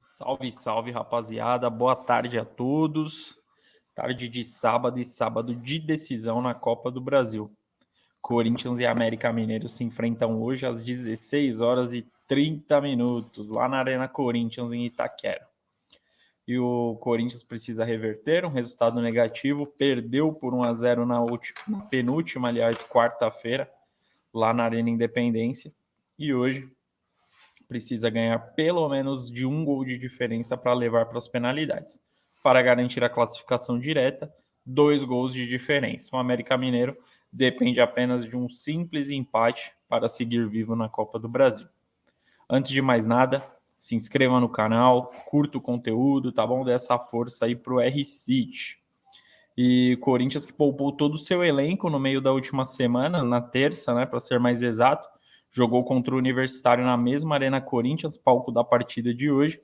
Salve, salve, rapaziada. Boa tarde a todos. Tarde de sábado e sábado de decisão na Copa do Brasil. Corinthians e América Mineiro se enfrentam hoje às 16 horas e 30 minutos, lá na Arena Corinthians, em Itaquera. E o Corinthians precisa reverter um resultado negativo, perdeu por 1-0 na penúltima, aliás, quarta-feira, lá na Arena Independência. E hoje precisa ganhar pelo menos de um gol de diferença para levar para as penalidades. Para garantir a classificação direta, 2 gols de diferença. O América Mineiro depende apenas de um simples empate para seguir vivo na Copa do Brasil. Antes de mais nada, se inscreva no canal, curta o conteúdo, tá bom? Dê essa força aí pro R-City. E Corinthians que poupou todo o seu elenco no meio da última semana, na terça, né, para ser mais exato, jogou contra o Universitário na mesma Arena Corinthians, palco da partida de hoje,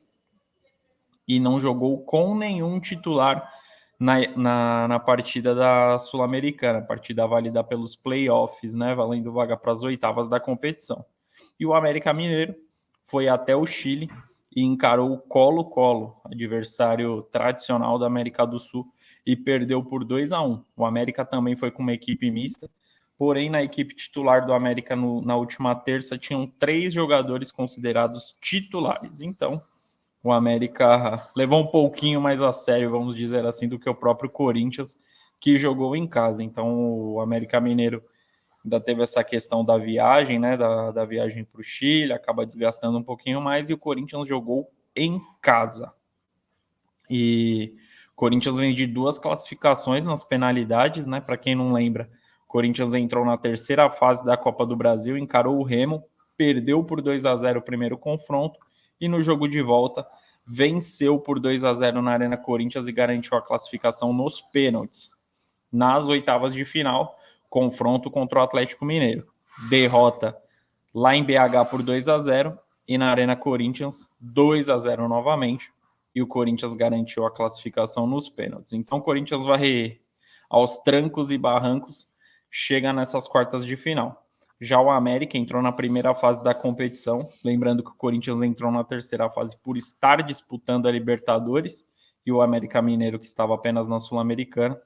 e não jogou com nenhum titular na partida da Sul-Americana, partida válida pelos playoffs, né, valendo vaga para as oitavas da competição. E o América Mineiro foi até o Chile e encarou o Colo-Colo, adversário tradicional da América do Sul, e perdeu por 2-1. O América também foi com uma equipe mista, porém na equipe titular do América na última terça tinham 3 jogadores considerados titulares. Então, o América levou um pouquinho mais a sério, vamos dizer assim, do que o próprio Corinthians, que jogou em casa. Então, o América Mineiro ainda teve essa questão da viagem, né, da viagem para o Chile, acaba desgastando um pouquinho mais, e o Corinthians jogou em casa. E o Corinthians vem de 2 classificações nas penalidades, né, para quem não lembra, o Corinthians entrou na terceira fase da Copa do Brasil, encarou o Remo, perdeu por 2-0 o primeiro confronto, e no jogo de volta venceu por 2-0 na Arena Corinthians e garantiu a classificação nos pênaltis. Nas oitavas de final, confronto contra o Atlético Mineiro. Derrota lá em BH por 2-0 e na Arena Corinthians 2-0 novamente. E o Corinthians garantiu a classificação nos pênaltis. Então o Corinthians vai aos trancos e barrancos, chega nessas quartas de final. Já o América entrou na primeira fase da competição, lembrando que o Corinthians entrou na terceira fase por estar disputando a Libertadores, e o América Mineiro, que estava apenas na Sul-Americana,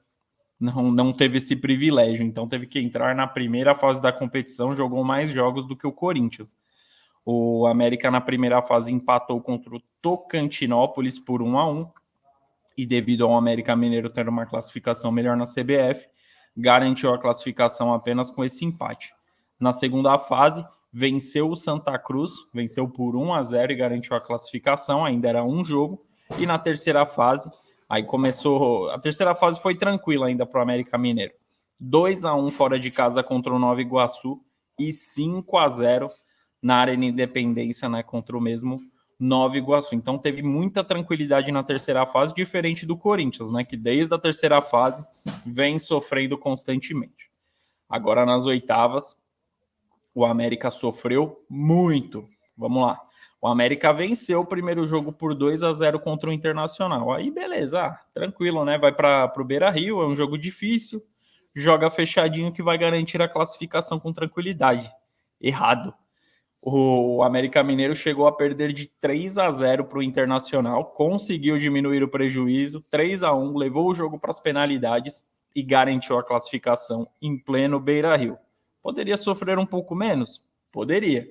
não teve esse privilégio, então teve que entrar na primeira fase da competição, jogou mais jogos do que o Corinthians. O América na primeira fase empatou contra o Tocantinópolis por 1-1, e devido ao América Mineiro ter uma classificação melhor na CBF, garantiu a classificação apenas com esse empate. Na segunda fase, venceu o Santa Cruz, venceu por 1-0 e garantiu a classificação, ainda era um jogo. E na terceira fase, aí começou. A terceira fase foi tranquila ainda para o América Mineiro. 2-1 fora de casa contra o Nova Iguaçu e 5-0 na Arena Independência, né, contra o mesmo Nova Iguaçu. Então teve muita tranquilidade na terceira fase, diferente do Corinthians, né, que desde a terceira fase vem sofrendo constantemente. Agora nas oitavas, o América sofreu muito. Vamos lá. O América venceu o primeiro jogo por 2-0 contra o Internacional. Aí beleza, tranquilo, né? Vai para o Beira-Rio, é um jogo difícil, joga fechadinho que vai garantir a classificação com tranquilidade. Errado. O América Mineiro chegou a perder de 3-0 para o Internacional, conseguiu diminuir o prejuízo, 3-1, levou o jogo para as penalidades e garantiu a classificação em pleno Beira-Rio. Poderia sofrer um pouco menos? Poderia,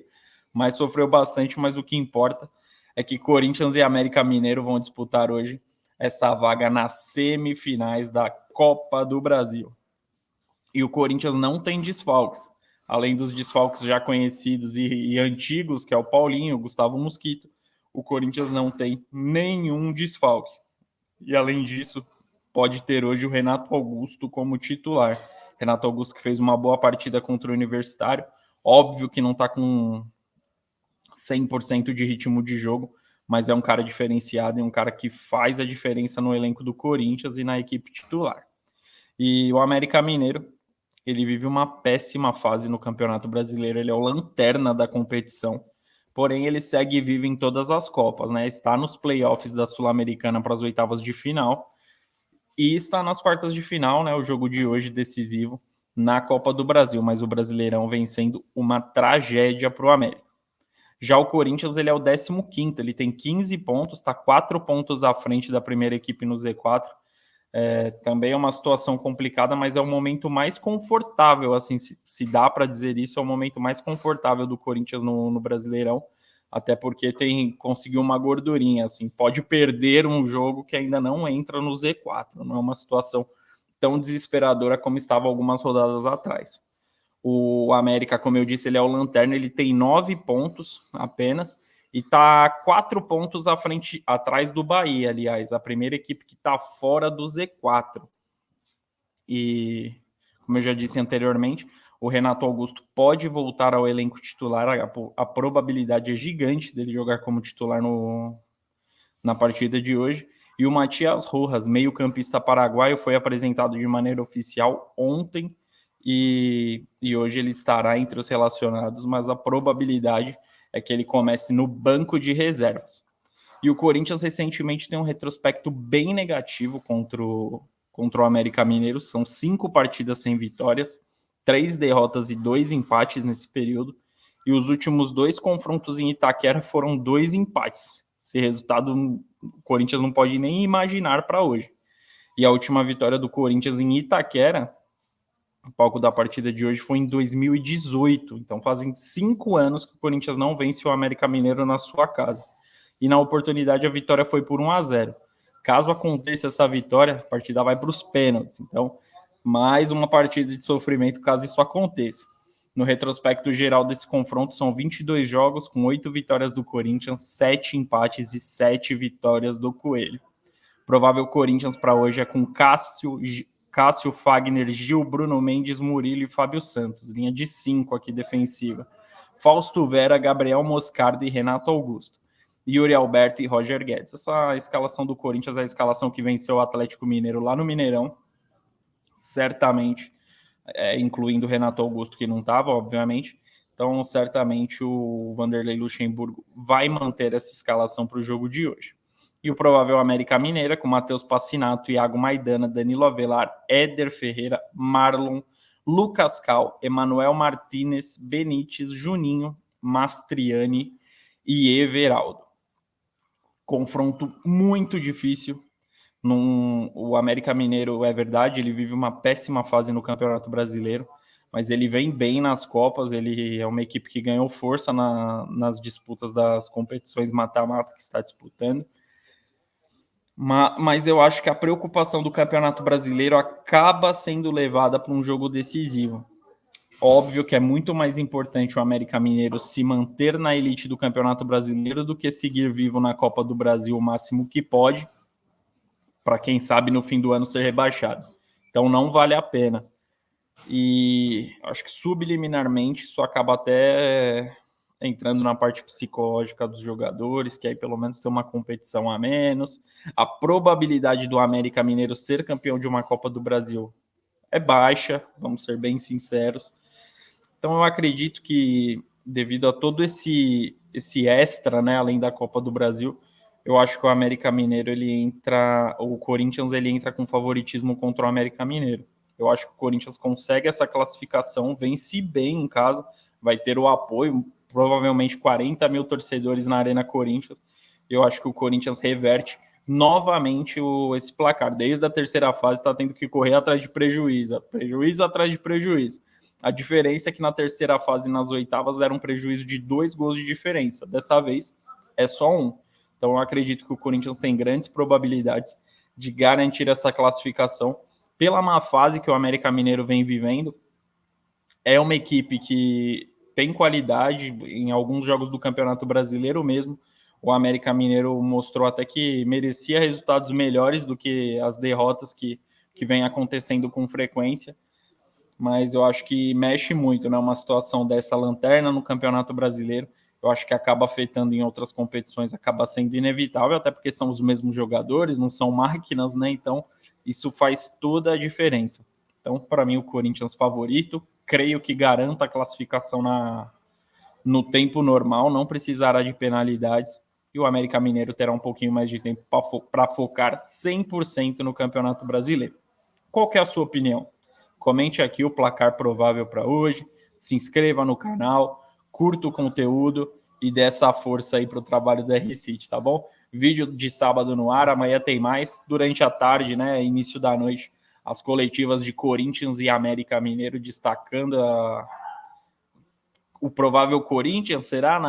mas sofreu bastante, mas o que importa é que Corinthians e América Mineiro vão disputar hoje essa vaga nas semifinais da Copa do Brasil. E o Corinthians não tem desfalques. Além dos desfalques já conhecidos e antigos, que é o Paulinho, o Gustavo Mosquito, o Corinthians não tem nenhum desfalque. E além disso, pode ter hoje o Renato Augusto como titular. Renato Augusto que fez uma boa partida contra o Universitário. Óbvio que não está com 100% de ritmo de jogo, mas é um cara diferenciado e um cara que faz a diferença no elenco do Corinthians e na equipe titular. E o América Mineiro, ele vive uma péssima fase no Campeonato Brasileiro, ele é o lanterna da competição, porém ele segue vivo em todas as Copas, né? Está nos playoffs da Sul-Americana para as oitavas de final e está nas quartas de final, né? O jogo de hoje decisivo na Copa do Brasil, mas o Brasileirão vem sendo uma tragédia para o América. Já o Corinthians, ele é o 15º, ele tem 15 pontos, está 4 pontos à frente da primeira equipe no Z4. Também é uma situação complicada, mas é o momento mais confortável, assim, se dá para dizer isso, é o momento mais confortável do Corinthians no Brasileirão, até porque conseguiu uma gordurinha, assim, pode perder um jogo que ainda não entra no Z4, não é uma situação tão desesperadora como estava algumas rodadas atrás. O América, como eu disse, ele é o lanterna, ele tem 9 pontos apenas e está 4 pontos à frente, atrás do Bahia, aliás, a primeira equipe que está fora do Z4. E, como eu já disse anteriormente, o Renato Augusto pode voltar ao elenco titular, a probabilidade é gigante dele jogar como titular na partida de hoje. E o Matias Rojas, meio-campista paraguaio, foi apresentado de maneira oficial ontem e hoje ele estará entre os relacionados, mas a probabilidade é que ele comece no banco de reservas. E o Corinthians recentemente tem um retrospecto bem negativo contra o América Mineiro. São 5 partidas sem vitórias, 3 derrotas e 2 empates nesse período. E os últimos 2 confrontos em Itaquera foram 2 empates. Esse resultado o Corinthians não pode nem imaginar para hoje. E a última vitória do Corinthians em Itaquera, o palco da partida de hoje, foi em 2018. Então fazem 5 anos que o Corinthians não vence o América Mineiro na sua casa. E na oportunidade a vitória foi por 1-0. Caso aconteça essa vitória, a partida vai para os pênaltis. Então, mais uma partida de sofrimento caso isso aconteça. No retrospecto geral desse confronto, são 22 jogos, com 8 vitórias do Corinthians, 7 empates e 7 vitórias do Coelho. Provável Corinthians para hoje é com Cássio, Fagner, Gil, Bruno Mendes, Murilo e Fábio Santos. Linha de 5 aqui defensiva. Fausto Vera, Gabriel Moscardo e Renato Augusto. Yuri Alberto e Roger Guedes. Essa escalação do Corinthians é a escalação que venceu o Atlético Mineiro lá no Mineirão. Certamente, incluindo o Renato Augusto, que não estava, obviamente. Então, certamente, o Vanderlei Luxemburgo vai manter essa escalação para o jogo de hoje. E o provável América Mineira, com Matheus Passinato, Iago Maidana, Danilo Avelar, Éder Ferreira, Marlon, Lucas Cal, Emanuel Martinez, Benítez, Juninho, Mastriani e Everaldo. Confronto muito difícil. O América Mineiro, é verdade, ele vive uma péssima fase no Campeonato Brasileiro, mas ele vem bem nas Copas, ele é uma equipe que ganhou força nas disputas das competições mata-mata que está disputando. Mas eu acho que a preocupação do Campeonato Brasileiro acaba sendo levada para um jogo decisivo. Óbvio que é muito mais importante o América Mineiro se manter na elite do Campeonato Brasileiro do que seguir vivo na Copa do Brasil o máximo que pode, para quem sabe no fim do ano ser rebaixado. Então não vale a pena. E acho que subliminarmente isso acaba até entrando na parte psicológica dos jogadores, que aí pelo menos tem uma competição a menos. A probabilidade do América Mineiro ser campeão de uma Copa do Brasil é baixa, vamos ser bem sinceros. Então eu acredito que devido a todo esse extra, né, além da Copa do Brasil, eu acho que o América Mineiro o Corinthians ele entra com favoritismo contra o América Mineiro. Eu acho que o Corinthians consegue essa classificação, vence bem em casa, vai ter o apoio, provavelmente 40 mil torcedores na Arena Corinthians. Eu acho que o Corinthians reverte novamente esse placar. Desde a terceira fase está tendo que correr atrás de prejuízo atrás de prejuízo. A diferença é que na terceira fase, nas oitavas, era um prejuízo de 2 gols de diferença. Dessa vez, é só 1. Então, eu acredito que o Corinthians tem grandes probabilidades de garantir essa classificação. Pela má fase que o América Mineiro vem vivendo, é uma equipe que tem qualidade em alguns jogos do Campeonato Brasileiro mesmo. O América Mineiro mostrou até que merecia resultados melhores do que as derrotas que vem acontecendo com frequência. Mas eu acho que mexe muito, né? Uma situação dessa lanterna no Campeonato Brasileiro, eu acho que acaba afetando em outras competições, acaba sendo inevitável, até porque são os mesmos jogadores, não são máquinas, né? Então, isso faz toda a diferença. Então, para mim, o Corinthians favorito, creio que garanta a classificação no tempo normal, não precisará de penalidades. e o América Mineiro terá um pouquinho mais de tempo para focar 100% no Campeonato Brasileiro. Qual que é a sua opinião? Comente aqui o placar provável para hoje, se inscreva no canal, curta o conteúdo e dê essa força aí para o trabalho do R-City, tá bom? Vídeo de sábado no ar, amanhã tem mais. Durante a tarde, né, início da noite, as coletivas de Corinthians e América Mineiro destacando o provável Corinthians, será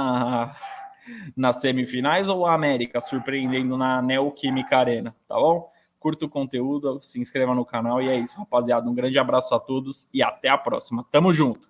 nas semifinais, ou a América surpreendendo na Neoquímica Arena, tá bom? Curta o conteúdo, se inscreva no canal e é isso, rapaziada. Um grande abraço a todos e até a próxima. Tamo junto!